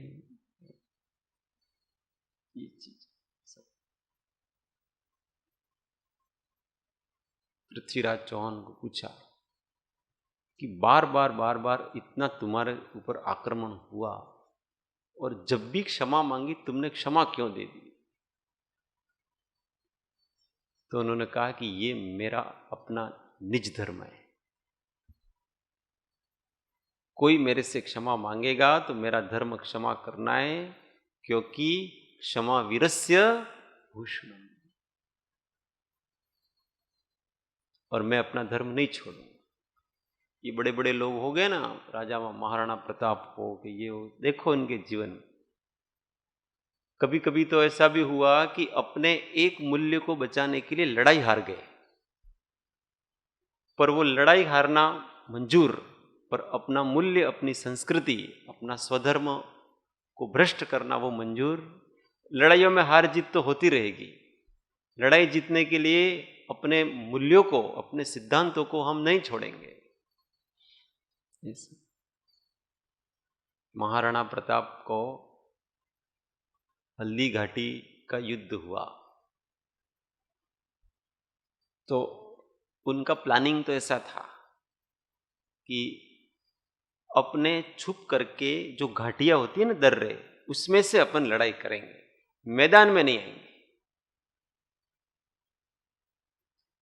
ये चीज पृथ्वीराज चौहान को पूछा कि बार बार इतना तुम्हारे ऊपर आक्रमण हुआ और जब भी क्षमा मांगी तुमने क्षमा क्यों दे दी? तो उन्होंने कहा कि ये मेरा अपना निज धर्म है। कोई मेरे से क्षमा मांगेगा तो मेरा धर्म क्षमा करना है, क्योंकि क्षमा वीरस्य भूषणम। और मैं अपना धर्म नहीं छोड़ूंगा। ये बड़े बड़े लोग हो गए ना, राजा महाराणा प्रताप हो कि ये हो, देखो इनके जीवन। कभी कभी तो ऐसा भी हुआ कि अपने एक मूल्य को बचाने के लिए लड़ाई हार गए, पर वो लड़ाई हारना मंजूर, पर अपना मूल्य, अपनी संस्कृति, अपना स्वधर्म को भ्रष्ट करना वो मंजूर। लड़ाइयों में हार जीत तो होती रहेगी। लड़ाई जीतने के लिए अपने मूल्यों को, अपने सिद्धांतों को हम नहीं छोड़ेंगे। महाराणा प्रताप को हल्दी घाटी का युद्ध हुआ तो उनका प्लानिंग तो ऐसा था कि अपने छुप करके जो घाटियां होती है ना, दर्रे, उसमें से अपन लड़ाई करेंगे, मैदान में नहीं आएंगे।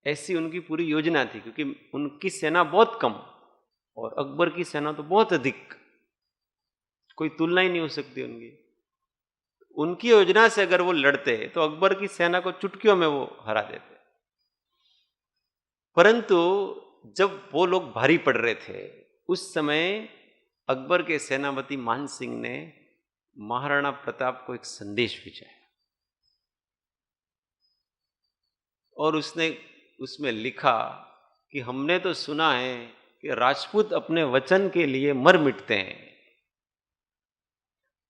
ऐसी उनकी पूरी योजना थी, क्योंकि उनकी सेना बहुत कम और अकबर की सेना तो बहुत अधिक, कोई तुलना ही नहीं हो सकती उनकी। उनकी योजना से अगर वो लड़ते तो अकबर की सेना को चुटकियों में वो हरा देते। परंतु जब वो लोग भारी पड़ रहे थे, उस समय अकबर के सेनापति मान सिंह ने महाराणा प्रताप को एक संदेश भेजा और उसने उसमें लिखा कि हमने तो सुना है कि राजपूत अपने वचन के लिए मर मिटते हैं,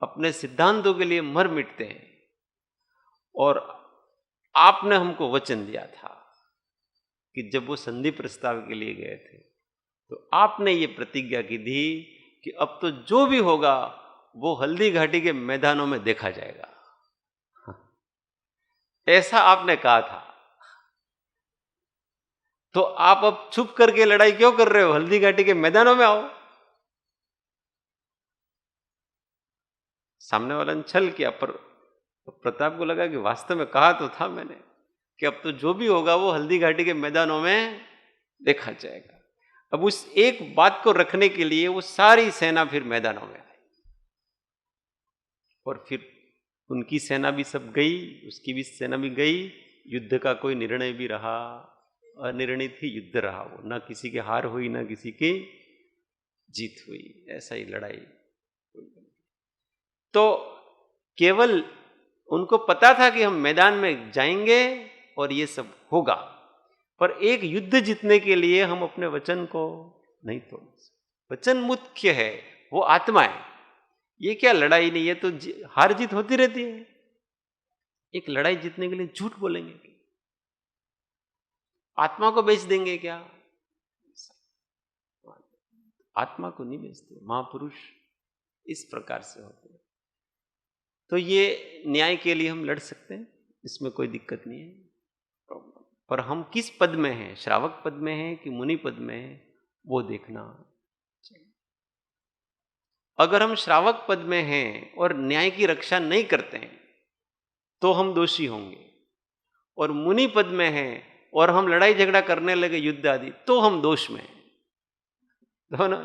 अपने सिद्धांतों के लिए मर मिटते हैं, और आपने हमको वचन दिया था कि जब वो संधि प्रस्ताव के लिए गए थे तो आपने ये प्रतिज्ञा की थी कि अब तो जो भी होगा वो हल्दी घाटी के मैदानों में देखा जाएगा। ऐसा आपने कहा था। तो आप अब छुप करके लड़ाई क्यों कर रहे हो? हल्दी घाटी के मैदानों में आओ। सामने वाला ने छल किया, पर प्रताप को लगा कि वास्तव में कहा तो था मैंने कि अब तो जो भी होगा वो हल्दी घाटी के मैदानों में देखा जाएगा। अब उस एक बात को रखने के लिए वो सारी सेना फिर मैदानों में आई और फिर उनकी सेना भी सब गई, उसकी भी सेना भी गई। युद्ध का कोई निर्णय भी रहा, अनिर्णित ही युद्ध रहा वो, ना किसी की हार हुई ना किसी की जीत हुई। ऐसा ही लड़ाई। तो केवल उनको पता था कि हम मैदान में जाएंगे और ये सब होगा, पर एक युद्ध जीतने के लिए हम अपने वचन को नहीं तोड़ सकते। वचन मुख्य है, वो आत्मा है। ये क्या लड़ाई नहीं है, तो हार जीत होती रहती है। एक लड़ाई जीतने के लिए झूठ बोलेंगे क्या? आत्मा को बेच देंगे क्या? आत्मा को नहीं बेचते। महापुरुष इस प्रकार से होते हैं। तो ये न्याय के लिए हम लड़ सकते हैं, इसमें कोई दिक्कत नहीं है। पर हम किस पद में हैं, श्रावक पद में हैं कि मुनि पद में हैं, वो देखना चाहिए। अगर हम श्रावक पद में हैं और न्याय की रक्षा नहीं करते हैं तो हम दोषी होंगे, और मुनि पद में हैं और हम लड़ाई झगड़ा करने लगे युद्ध आदि तो हम दोष में हैं। दोनों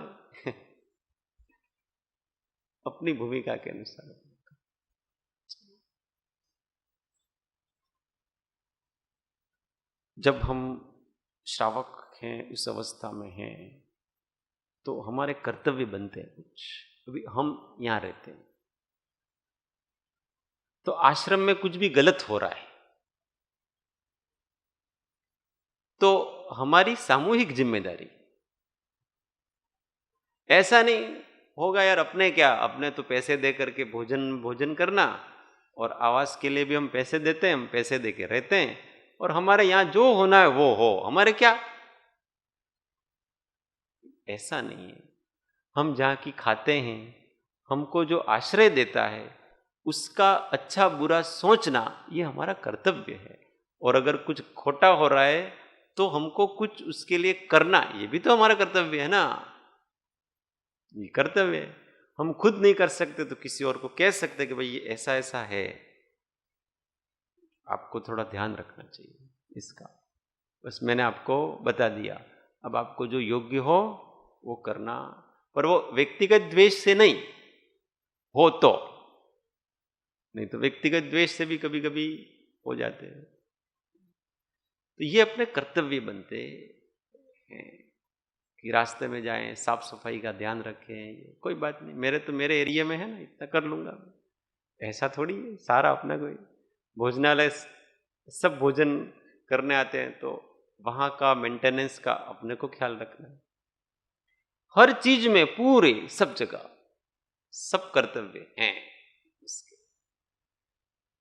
अपनी भूमिका के अनुसार। जब हम श्रावक हैं, इस अवस्था में हैं, तो हमारे कर्तव्य बनते हैं कुछ। अभी हम यहां रहते हैं तो आश्रम में कुछ भी गलत हो रहा है तो हमारी सामूहिक जिम्मेदारी, ऐसा नहीं होगा यार अपने क्या, अपने तो पैसे दे करके भोजन करना, और आवास के लिए भी हम पैसे देते हैं, हम पैसे दे के रहते हैं, और हमारे यहां जो होना है वो हो, हमारे क्या। ऐसा नहीं है। हम जहां की खाते हैं, हमको जो आश्रय देता है उसका अच्छा बुरा सोचना ये हमारा कर्तव्य है। और अगर कुछ खोटा हो रहा है तो हमको कुछ उसके लिए करना, ये भी तो हमारा कर्तव्य है ना। ये कर्तव्य है। हम खुद नहीं कर सकते तो किसी और को कह सकते कि भाई ये ऐसा ऐसा है, आपको थोड़ा ध्यान रखना चाहिए इसका। बस मैंने आपको बता दिया। अब आपको जो योग्य हो वो करना, पर वो व्यक्तिगत द्वेष से नहीं हो तो, नहीं तो व्यक्तिगत द्वेष से भी कभी कभी हो जाते हैं। तो ये अपने कर्तव्य बनते हैं कि रास्ते में जाएं, साफ सफाई का ध्यान रखें। कोई बात नहीं, मेरे एरिया में है ना, इतना कर लूंगा। ऐसा थोड़ी है सारा अपना कोई भोजनालय सब भोजन करने आते हैं तो वहां का मेंटेनेंस का अपने को ख्याल रखना है। हर चीज में पूरे सब जगह सब कर्तव्य हैं इसके।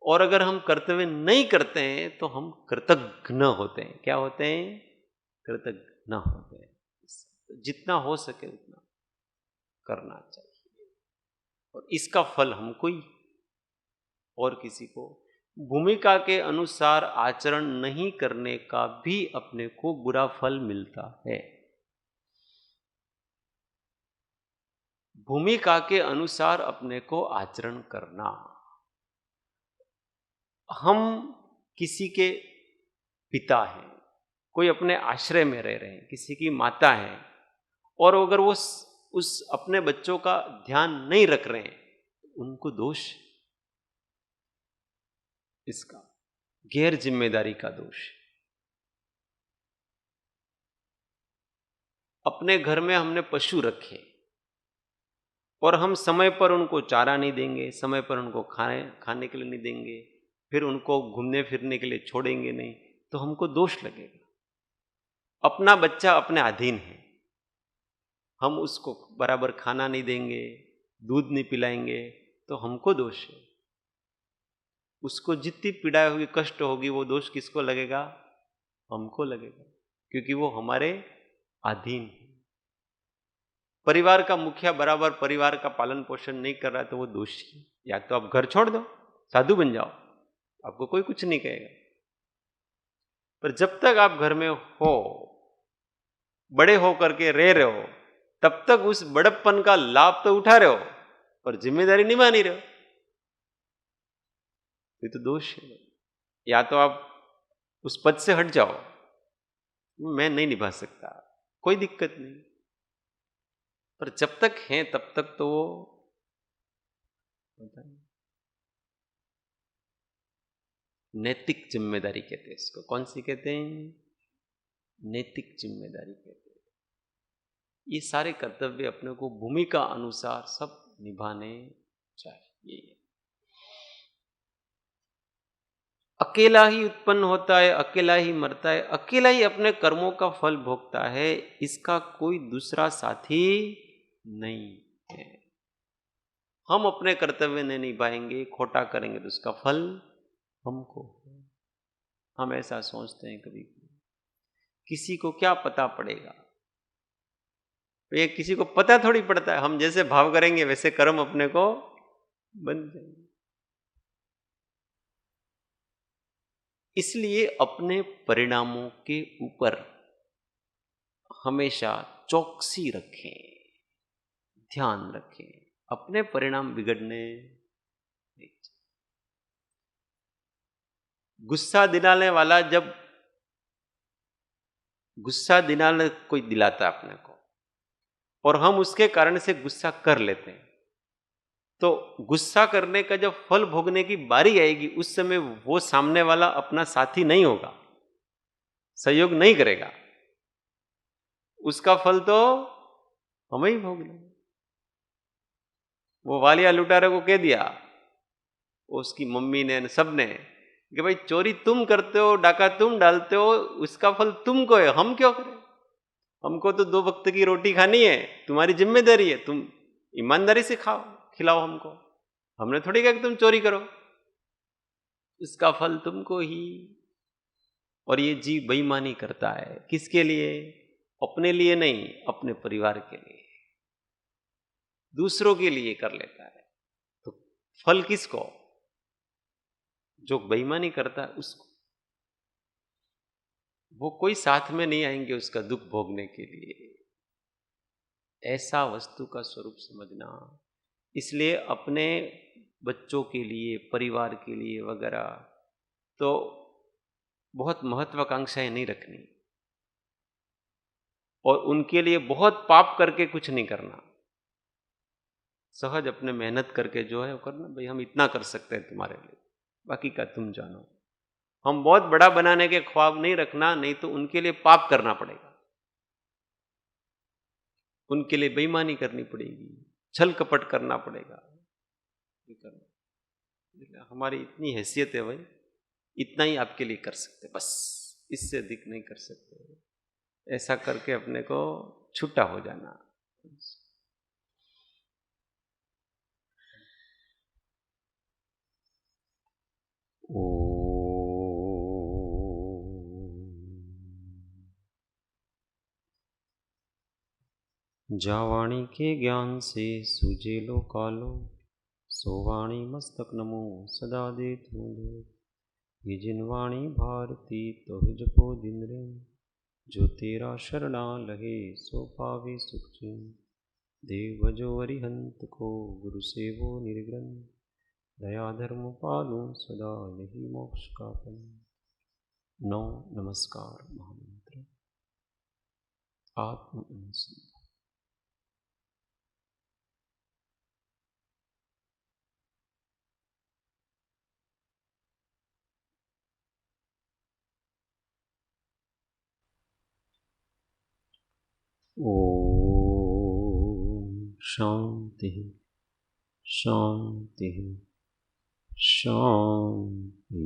और अगर हम कर्तव्य नहीं करते हैं तो हम कृतघ्न होते हैं। क्या होते हैं? कृतघ्न होते हैं। जितना हो सके उतना करना चाहिए, और इसका फल हमको ही और किसी को। भूमिका के अनुसार आचरण नहीं करने का भी अपने को बुरा फल मिलता है। भूमिका के अनुसार अपने को आचरण करना। हम किसी के पिता हैं, कोई अपने आश्रय में रह रहे हैं, किसी की माता है, और अगर वो उस अपने बच्चों का ध्यान नहीं रख रहे हैं, उनको दोष, इसका गैर जिम्मेदारी का दोष। अपने घर में हमने पशु रखे और हम समय पर उनको चारा नहीं देंगे, समय पर उनको खाने के लिए नहीं देंगे, फिर उनको घूमने फिरने के लिए छोड़ेंगे नहीं, तो हमको दोष लगेगा। अपना बच्चा अपने अधीन है, हम उसको बराबर खाना नहीं देंगे, दूध नहीं पिलाएंगे, तो हमको दोष है। उसको जितनी पीड़ा होगी, कष्ट होगी, वो दोष किसको लगेगा? हमको लगेगा, क्योंकि वो हमारे अधीन है। परिवार का मुखिया बराबर परिवार का पालन पोषण नहीं कर रहा है तो वो दोषी है। या तो आप घर छोड़ दो, साधु बन जाओ, आपको कोई कुछ नहीं कहेगा। पर जब तक आप घर में हो, बड़े हो करके रह रहे हो, तब तक उस बड़प्पन का लाभ तो उठा रहे हो, पर जिम्मेदारी निभा नहीं रहे हो, ये तो दोष है। या तो आप उस पद से हट जाओ, मैं नहीं निभा सकता, कोई दिक्कत नहीं, पर जब तक हैं तब तक तो वो नैतिक जिम्मेदारी कहते हैं इसको। कौन सी कहते हैं? नैतिक जिम्मेदारी कहते हैं। ये सारे कर्तव्य अपने को भूमिका अनुसार सब निभाने चाहिए। अकेला ही उत्पन्न होता है, अकेला ही मरता है, अकेला ही अपने कर्मों का फल भोगता है, इसका कोई दूसरा साथी नहीं है। हम अपने कर्तव्य नहीं निभाएंगे, खोटा करेंगे तो उसका फल हमको। हम ऐसा सोचते हैं कभी कभी, किसी को क्या पता पड़ेगा, तो ये किसी को पता थोड़ी पड़ता है। हम जैसे भाव करेंगे वैसे कर्म अपने को बन जाएंगे। इसलिए अपने परिणामों के ऊपर हमेशा चौकसी रखें, ध्यान रखें, अपने परिणाम बिगड़ने नहीं चाहिए। गुस्सा दिलाने वाला, जब गुस्सा दिलाने कोई दिलाता है अपने को और हम उसके कारण से गुस्सा कर लेते हैं, तो गुस्सा करने का जब फल भोगने की बारी आएगी उस समय वो सामने वाला अपना साथी नहीं होगा, सहयोग नहीं करेगा, उसका फल तो हमें ही भोगना। वो वालिया लुटारे को कह दिया, उसकी मम्मी ने, सब ने, कि भाई चोरी तुम करते हो, डाका तुम डालते हो, उसका फल तुमको है, हम क्यों करें? हमको तो 2 वक्त की रोटी खानी है, तुम्हारी जिम्मेदारी है, तुम ईमानदारी से खाओ, खिलाओ हमको। हमने थोड़ी कहा कि तुम चोरी करो, इसका फल तुमको ही। और ये जीव बेईमानी करता है, किसके लिए? अपने लिए नहीं, अपने परिवार के लिए, दूसरों के लिए कर लेता है। तो फल किसको? जो बेईमानी करता है उसको। वो कोई साथ में नहीं आएंगे उसका दुख भोगने के लिए। ऐसा वस्तु का स्वरूप समझना। इसलिए अपने बच्चों के लिए, परिवार के लिए वगैरह तो बहुत महत्वाकांक्षाएं नहीं रखनी, और उनके लिए बहुत पाप करके कुछ नहीं करना। सहज अपने मेहनत करके जो है वो करना, भाई हम इतना कर सकते हैं तुम्हारे लिए, बाकी का तुम जानो। हम बहुत बड़ा बनाने के ख्वाब नहीं रखना, नहीं तो उनके लिए पाप करना पड़ेगा, उनके लिए बेईमानी करनी पड़ेगी, छल कपट करना पड़ेगा। हमारी इतनी हैसियत है भाई, इतना ही आपके लिए कर सकते, बस इससे अधिक नहीं कर सकते। ऐसा करके अपने को छूटा हो जाना। ओ जावाणी के ज्ञान से सूझे लो कालो, सोवाणी मस्तक नमो सदा दे थूलो। ये जिनवाणी भारती तो जपो दिन रे, जो तेरा शरणा लहे सो पावे सुख चैन। देव भजो अरिहंत को, गुरु सेवो निर्ग्रंथ, दया धर्म पालो सदा यही मोक्ष का पंथ। 9 नमस्कार महामंत्र। आत्म अनुसंधान। ओम शांति शांति शांति।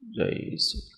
जय श्री